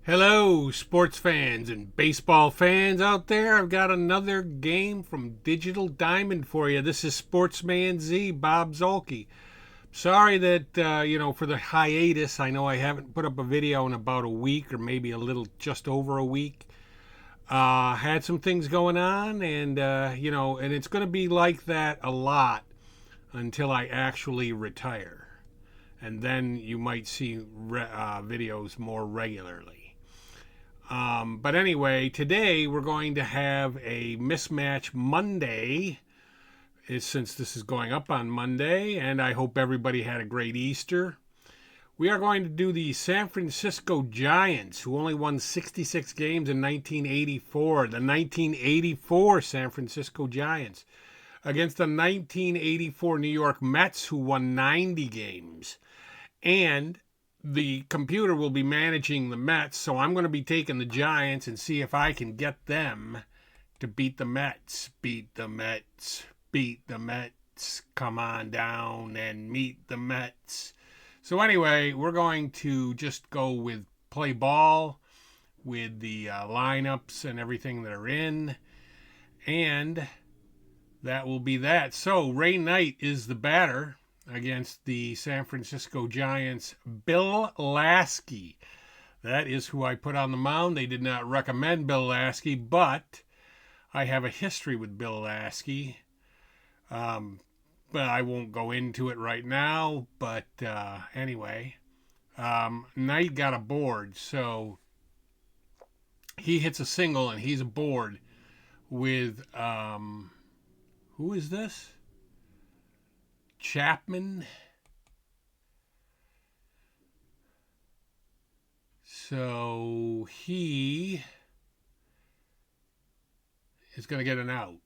Hello, sports fans and baseball fans out there. I've got another game from Digital Diamond for you. This is Sportsman Z, Bob Zolke. Sorry that, for the hiatus. I know I haven't put up a video in about a week or maybe a little just over a week. Had some things going on, and it's going to be like that a lot until I actually retire. And then you might see videos more regularly. But anyway, today we're going to have a Mismatch Monday, since this is going up on Monday, and I hope everybody had a great Easter. We are going to do the San Francisco Giants, who only won 66 games in 1984. The 1984 San Francisco Giants against the 1984 New York Mets, who won 90 games. And the computer will be managing the Mets, so I'm going to be taking the Giants and see if I can get them to beat the Mets. Beat the Mets. Beat the Mets. Come on down and meet the Mets. So anyway, we're going to just go with play ball with the lineups and everything that are in. And that will be that. So Ray Knight is the batter against the San Francisco Giants, Bill Laskey. That is who I put on the mound. They did not recommend Bill Laskey, but I have a history with Bill Laskey. But I won't go into it right now. But anyway, Knight got aboard, so he hits a single and he's aboard with, who is this? Chapman. So he is going to get an out.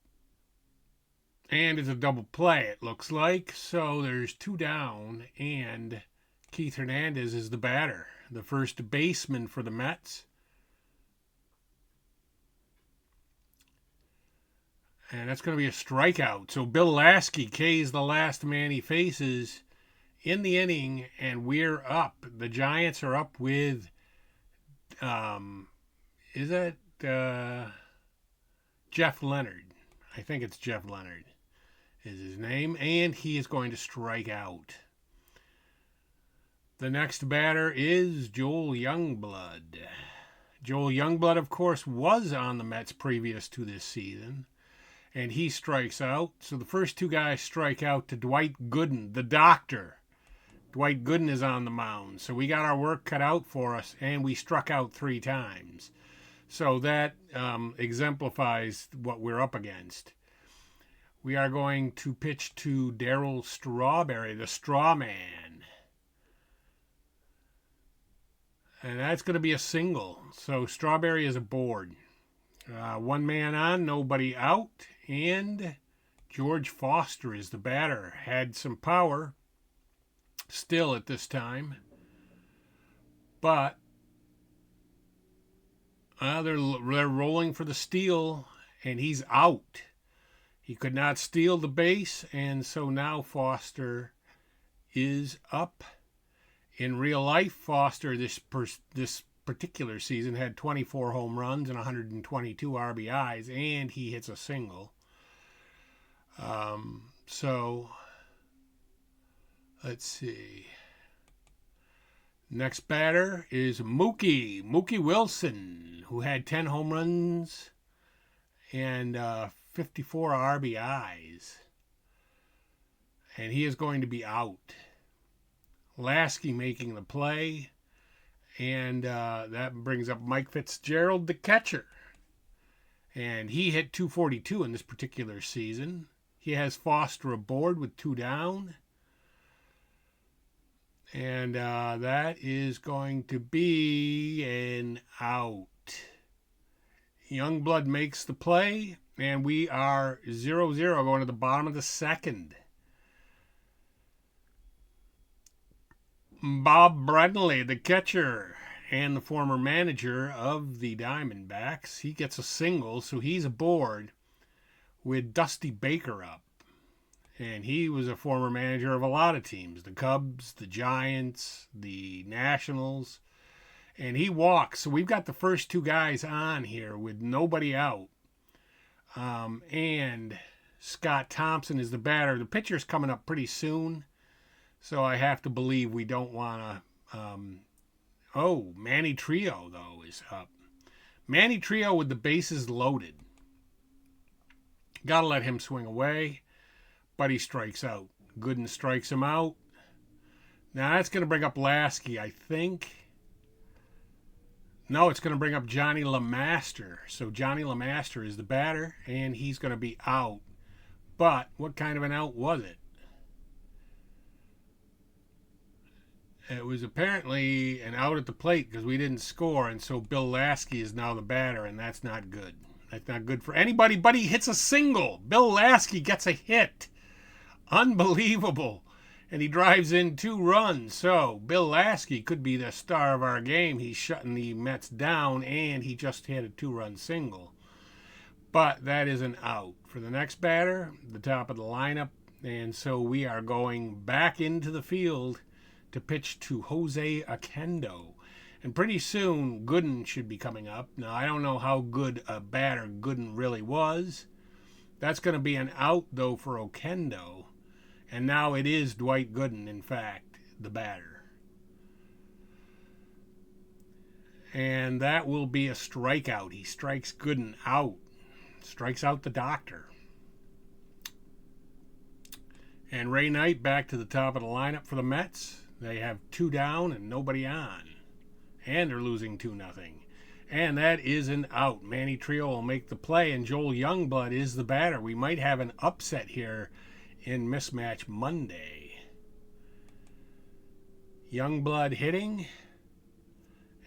And it's a double play, it looks like. So there's two down, and Keith Hernandez is the batter, the first baseman for the Mets. And that's going to be a strikeout. So Bill Laskey K is the last man he faces in the inning, and we're up. The Giants are up with, is that Jeff Leonard? I think it's Jeff Leonard is his name, and he is going to strike out. The next batter is Joel Youngblood. Joel Youngblood, of course, was on the Mets previous to this season. And he strikes out. So the first two guys strike out to Dwight Gooden, the doctor. Dwight Gooden is on the mound. So we got our work cut out for us, and we struck out 3 times. So that exemplifies what we're up against. We are going to pitch to Darryl Strawberry, the straw man. And that's going to be a single. So Strawberry is aboard. One man on, nobody out. And George Foster is the batter. Had some power still at this time. But they're rolling for the steal, and he's out. He could not steal the base, and so now Foster is up. In real life, Foster this particular season had 24 home runs and 122 RBIs, and he hits a single. So let's see. Next batter is Mookie Wilson, who had 10 home runs and 54 RBIs, and he is going to be out. Lasky making the play. And that brings up Mike Fitzgerald, the catcher. And he hit 242 in this particular season. He has Foster aboard with 2 down. And that is going to be an out. Youngblood makes the play. And we are 0-0 going to the bottom of the second. Bob Bradley, the catcher and the former manager of the Diamondbacks, he gets a single, so he's aboard with Dusty Baker up. And he was a former manager of a lot of teams, the Cubs, the Giants, the Nationals, And he walks. So we've got the first two guys on here with nobody out. And Scott Thompson is the batter. The pitcher's coming up pretty soon. So I have to believe we don't want to. Manny Trio, though, is up. Manny Trio with the bases loaded. Got to let him swing away. But he strikes out. Gooden strikes him out. Now that's going to bring up Laskey, I think. No, it's going to bring up Johnny LeMaster. So Johnny LeMaster is the batter, and he's going to be out. But what kind of an out was it? It was apparently an out at the plate because we didn't score, and so Bill Laskey is now the batter, and that's not good. That's not good for anybody, but he hits a single. Bill Laskey gets a hit. Unbelievable. And he drives in 2 runs. So Bill Laskey could be the star of our game. He's shutting the Mets down, and he just hit a 2-run single. But that is an out. For the next batter, the top of the lineup. And so we are going back into the field to pitch to Jose Oquendo. And pretty soon, Gooden should be coming up. Now, I don't know how good a batter Gooden really was. That's going to be an out, though, for Oquendo. And now it is Dwight Gooden, in fact, the batter. And that will be a strikeout. He strikes Gooden out. Strikes out the doctor. And Ray Knight back to the top of the lineup for the Mets. They have 2 down and nobody on. And they're losing 2-0. And that is an out. Manny Trio will make the play, and Joel Youngblood is the batter. We might have an upset here in Mismatch Monday. Youngblood hitting,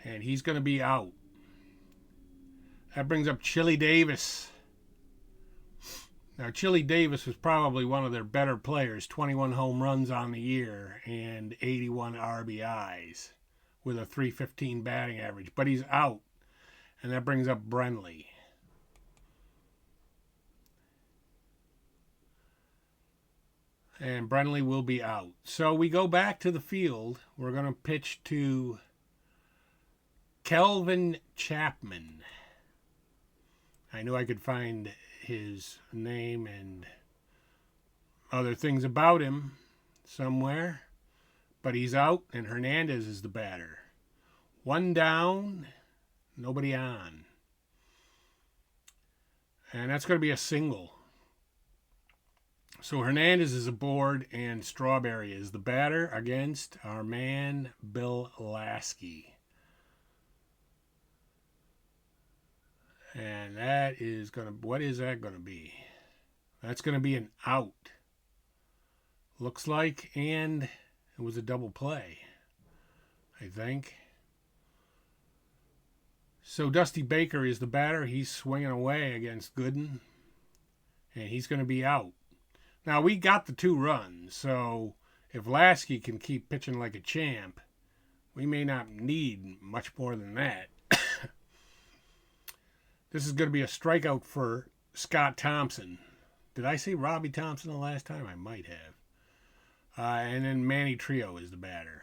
and he's going to be out. That brings up Chili Davis. Now, Chili Davis was probably one of their better players. 21 home runs on the year and 81 RBIs with a .315 batting average. But he's out, and that brings up Brenly. And Brenly will be out. So we go back to the field. We're going to pitch to Kelvin Chapman. I knew I could find his name and other things about him somewhere. But he's out, and Hernandez is the batter. 1 down, nobody on. And that's going to be a single. So Hernandez is aboard, and Strawberry is the batter against our man, Bill Laskey. And that is going to, what is that going to be? That's going to be an out. Looks like, and it was a double play, I think. So Dusty Baker is the batter. He's swinging away against Gooden, and he's going to be out. Now, we got the 2 runs, so if Laskey can keep pitching like a champ, we may not need much more than that. This is going to be a strikeout for Scott Thompson. Did I say Robbie Thompson the last time? I might have. And then Manny Trio is the batter.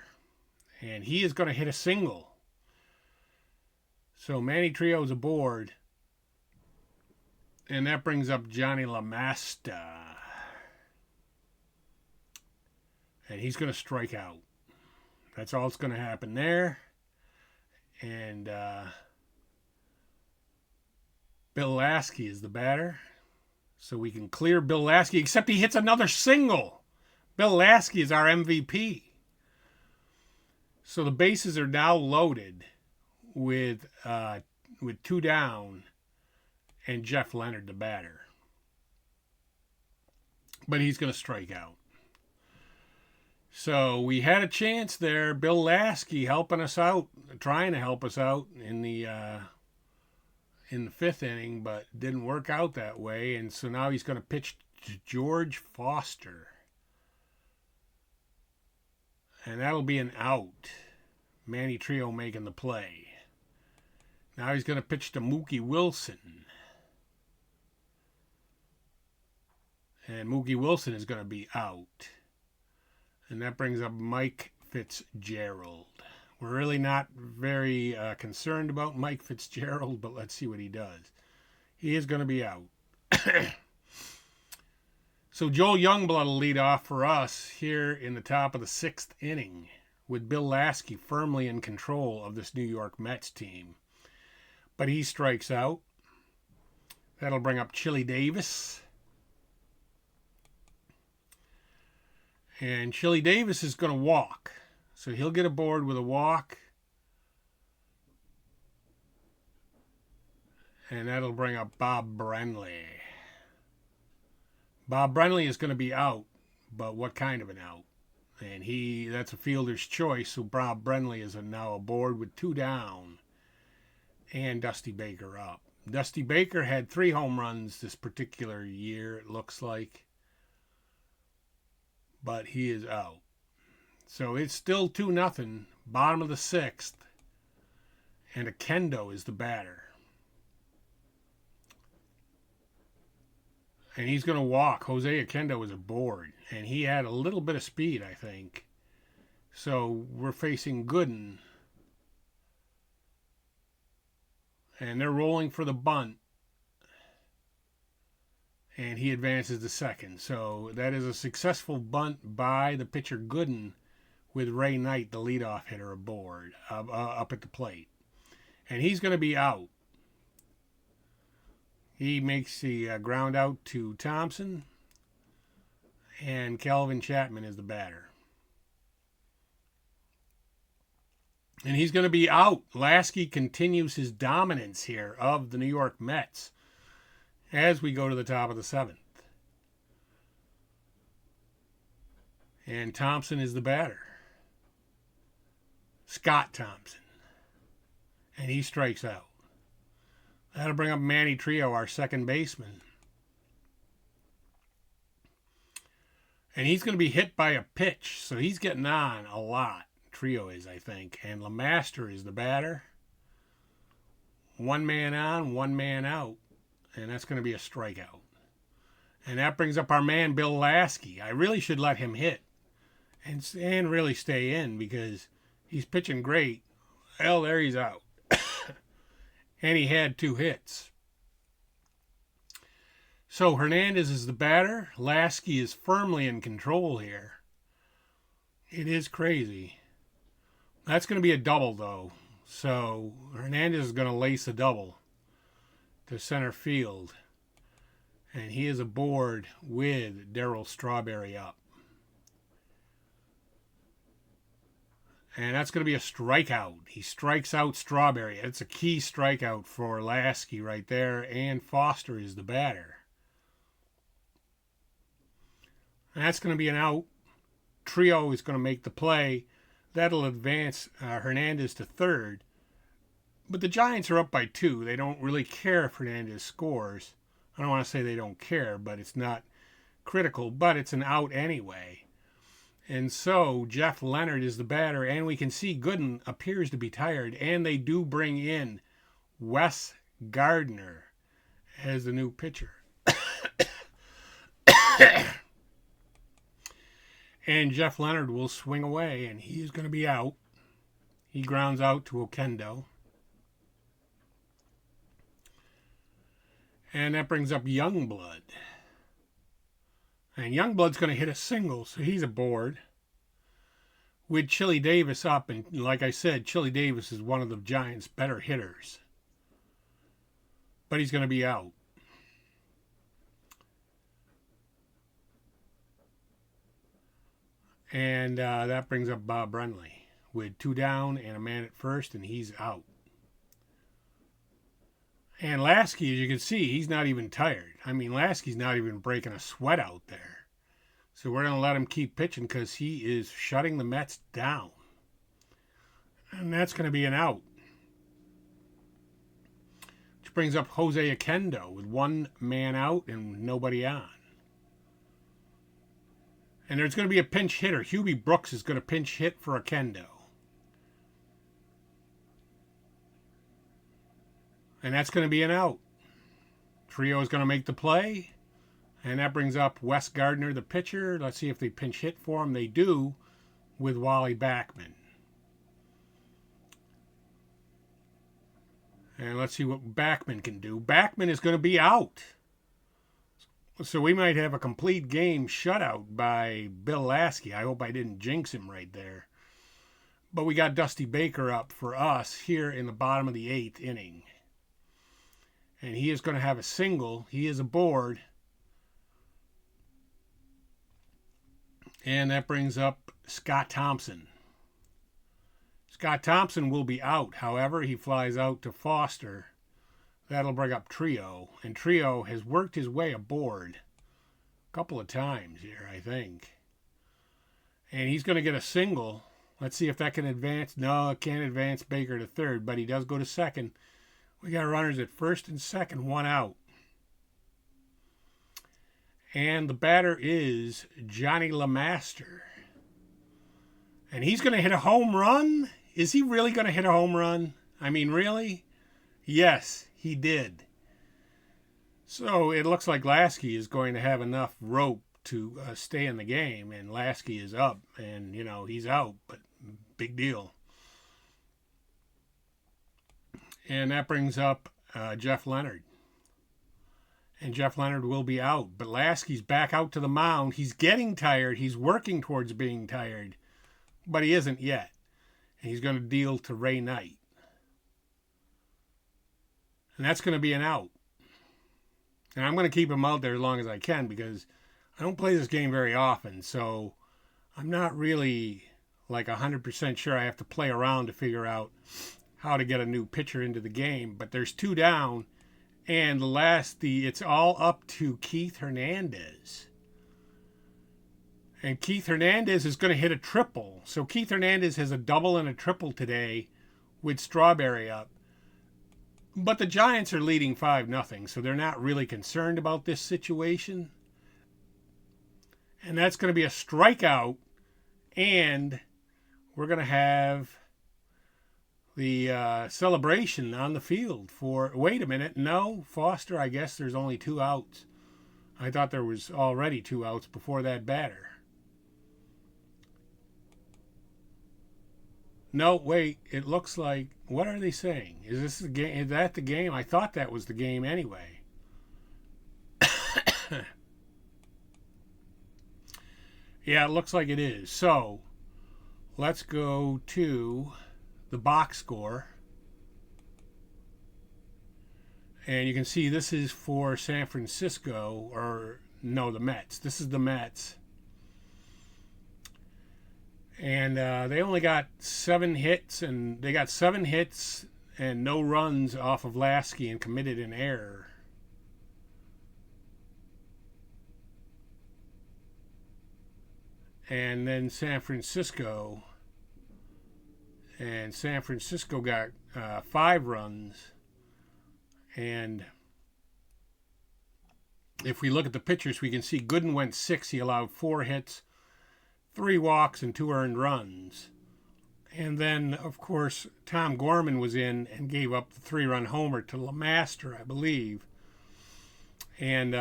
And he is going to hit a single. So Manny Trio is aboard. And that brings up Johnny LeMaster. And he's going to strike out. That's all that's going to happen there. And Bill Laskey is the batter. So we can clear Bill Laskey, except he hits another single. Bill Laskey is our MVP. So the bases are now loaded with 2 down and Jeff Leonard, the batter. But he's going to strike out. So we had a chance there. Bill Laskey helping us out, trying to help us out in the 5th inning, but didn't work out that way. And so now he's going to pitch to George Foster. And that'll be an out. Manny Trio making the play. Now he's going to pitch to Mookie Wilson. And Mookie Wilson is going to be out. And that brings up Mike Fitzgerald. We're really not very concerned about Mike Fitzgerald, but let's see what he does. He is going to be out. So Joel Youngblood will lead off for us here in the top of the 6th inning, with Bill Laskey firmly in control of this New York Mets team. But he strikes out. That'll bring up Chili Davis. And Chili Davis is going to walk. So he'll get aboard with a walk. And that'll bring up Bob Brenly. Bob Brenly is going to be out, but what kind of an out? And that's a fielder's choice, so Bob Brenly is now aboard with 2 down. And Dusty Baker up. Dusty Baker had 3 home runs this particular year, it looks like. But he is out. So it's still 2-0, bottom of the 6th. And Akendo is the batter. And he's going to walk. Jose Akendo is aboard. And he had a little bit of speed, I think. So we're facing Gooden. And they're rolling for the bunt. And he advances to second. So that is a successful bunt by the pitcher Gooden, with Ray Knight, the leadoff hitter, aboard, up at the plate. And he's going to be out. He makes the ground out to Thompson. And Calvin Chapman is the batter. And he's going to be out. Laskey continues his dominance here of the New York Mets as we go to the top of the 7th. And Thompson is the batter. Scott Thompson. And he strikes out. That'll bring up Manny Trio, our second baseman. And he's going to be hit by a pitch, so he's getting on a lot. Trio is, I think. And LeMaster is the batter. 1 man on, 1 man out. And that's going to be a strikeout. And that brings up our man, Bill Laskey. I really should let him hit and really stay in because he's pitching great. Well, there he's out. And he had 2 hits. So Hernandez is the batter. Laskey is firmly in control here. It is crazy. That's going to be a double, though. So Hernandez is going to lace a double to center field. And he is aboard with Darryl Strawberry up. And that's going to be a strikeout. He strikes out Strawberry. It's a key strikeout for Laskey right there. And Foster is the batter. And that's going to be an out. Trio is going to make the play. That'll advance Hernandez to third. But the Giants are up by 2. They don't really care if Hernandez scores. I don't want to say they don't care, but it's not critical. But it's an out anyway. And so Jeff Leonard is the batter, and we can see Gooden appears to be tired, and they do bring in Wes Gardner as the new pitcher. And Jeff Leonard will swing away, and he is going to be out. He grounds out to Akendo. And that brings up Youngblood. And Youngblood's going to hit a single, so he's aboard. With Chili Davis up, and like I said, Chili Davis is one of the Giants' better hitters. But he's going to be out. And that brings up Bob Brenly with 2 down and a man at first, and he's out. And Laskey, as you can see, he's not even tired. I mean, Laskey's not even breaking a sweat out there. So we're going to let him keep pitching because he is shutting the Mets down. And that's going to be an out. Which brings up Jose Akendo with 1 man out and nobody on. And there's going to be a pinch hitter. Hubie Brooks is going to pinch hit for Akendo. And that's going to be an out. Trio is going to make the play. And that brings up Wes Gardner, the pitcher. Let's see if they pinch hit for him. They do with Wally Backman. And let's see what Backman can do. Backman is going to be out. So we might have a complete game shutout by Bill Laskey. I hope I didn't jinx him right there. But we got Dusty Baker up for us here in the bottom of the 8th inning. And he is going to have a single. He is aboard. And that brings up Scott Thompson. Scott Thompson will be out. However, he flies out to Foster. That'll bring up Trio. And Trio has worked his way aboard a couple of times here, I think. And he's going to get a single. Let's see if that can advance. No, it can't advance Baker to third, but he does go to second. We got runners at first and second, one out. And the batter is Johnny LeMaster. And he's going to hit a home run? Is he really going to hit a home run? I mean, really? Yes, he did. So it looks like Laskey is going to have enough rope to stay in the game. And Laskey is up. And, you know, he's out. But big deal. And that brings up Jeff Leonard. And Jeff Leonard will be out. But Laskey's back out to the mound. He's getting tired. He's working towards being tired. But he isn't yet. And he's going to deal to Ray Knight. And that's going to be an out. And I'm going to keep him out there as long as I can because I don't play this game very often. So I'm not really like 100% sure. I have to play around to figure out how to get a new pitcher into the game. But there's 2 down. And it's all up to Keith Hernandez. And Keith Hernandez is going to hit a triple. So Keith Hernandez has a double and a triple today with Strawberry up. But the Giants are leading 5-0, so they're not really concerned about this situation. And that's going to be a strikeout. And we're going to have the celebration on the field for... Wait a minute. No, Foster, I guess there's only 2 outs. I thought there was already 2 outs before that batter. No, wait. It looks like... What are they saying? Is this the game? Is that the game? I thought that was the game anyway. Yeah, it looks like it is. So, let's go to the box score. And you can see this is for San Francisco, or no, the Mets. This is the Mets. And they only got 7 hits, and they got 7 hits and no runs off of Laskey and committed an error. And then San Francisco got 5 runs. And if we look at the pitchers, we can see Gooden went 6. He allowed 4 hits, 3 walks, and 2 earned runs. And then, of course, Tom Gorman was in and gave up the 3-run homer to LeMaster, I believe. And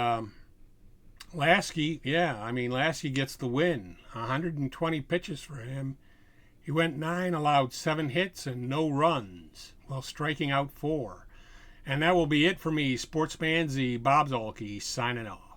Laskey, Laskey gets the win. 120 pitches for him. He went 9, allowed 7 hits and no runs while striking out 4. And that will be it for me, Sportsman Z, Bob Zolke, signing off.